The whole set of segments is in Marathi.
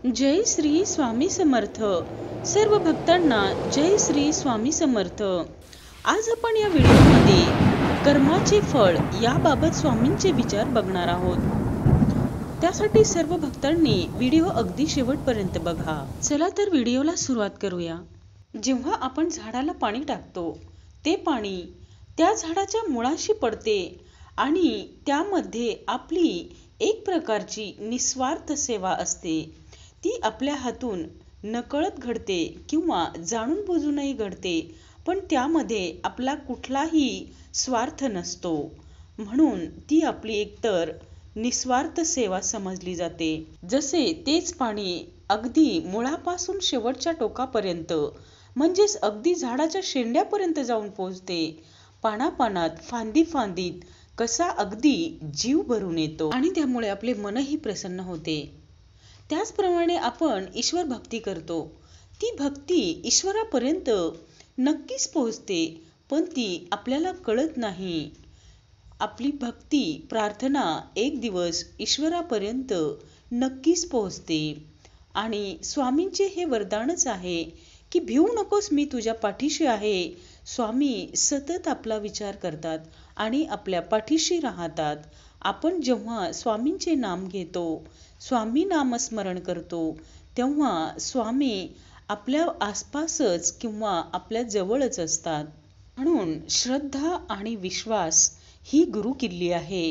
जय श्री स्वामी समर्थ। सर्व भक्तांना जय श्री स्वामी समर्थ। आज आपण या व्हिडिओमध्ये कर्माचे फळ याबाबत स्वामींचे विचार बघणार आहोत। त्यासाठी सर्व भक्तांनी व्हिडिओ अगदी शेवटपर्यंत बघा। चला तर व्हिडिओला सुरुवात करूया। जेव्हा आपण झाडाला पाणी टाकतो ते पाणी त्या झाडाच्या मुळाशी पडते आणि त्यामध्ये आपली एक प्रकारची निस्वार्थ सेवा असते। ती आपल्या हातून नकळत घडते किंवा जाणून बुजूनही घडते, पण त्यामध्ये आपला कुठलाही स्वार्थ नसतो, म्हणून ती आपली एकतर निस्वार्थ सेवा समजली जाते। जसे तेच पाणी अगदी मुळापासून शेवटच्या टोकापर्यंत म्हणजेच अगदी झाडाच्या शेंड्यापर्यंत जाऊन पोहोचते। पानापानात फांदी फांदीत कसा अगदी जीव भरून येतो आणि त्यामुळे आपले मनही प्रसन्न होते। त्याचप्रमाणे आपण ईश्वर भक्ती करतो, ती भक्ती ईश्वरापर्यंत नक्कीच पोहोचते, पण ती आपल्याला कळत नाही। आपली भक्ती प्रार्थना एक दिवस ईश्वरापर्यंत नक्कीच पोहोचते। आणि स्वामींचे हे वरदानच आहे की भिवू नकोस, मी तुझ्या पाठीशी आहे। स्वामी सतत आपला विचार करतात आणि आपल्या पाठीशी राहतात। आपण जेव्हा स्वामींचे नाम घेतो, स्वामी नामस्मरण करतो, तेव्हा स्वामी आपल्या आसपासच किंवा आपल्या जवळच असतात। म्हणून श्रद्धा आणि विश्वास ही गुरुकिल्ली आहे।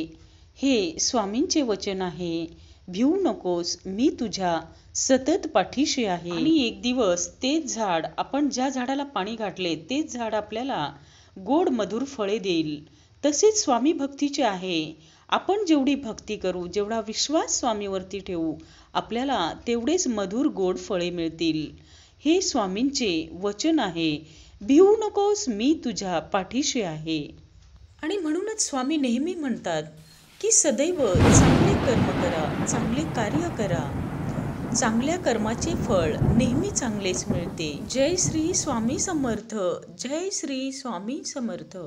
हे स्वामींचे वचन आहे, भिवू नकोस, मी तुझ्या सतत पाठीशी आहे। आणि एक दिवस तेच झाड, आपण ज्या झाडाला पाणी घातले तेच झाड आपल्याला गोड मधुर फळे देईल। तसेच स्वामी भक्तीचे आहे, आपण जेवढी भक्ती करू, जेवढा विश्वास स्वामीवरती ठेवू, आपल्याला तेवढेच मधुर गोड फळे मिळतील। हे स्वामींचे वचन आहे, भिवू नकोस, मी तुझ्या पाठीशी आहे। आणि म्हणूनच स्वामी नेहमी म्हणतात की सदैव चांगले कर्म करा, चांगले कार्य करा, चांगल्या कर्माचे फळ नेहमी चांगलेच मिळते। जय श्री स्वामी समर्थ। जय श्री स्वामी समर्थ।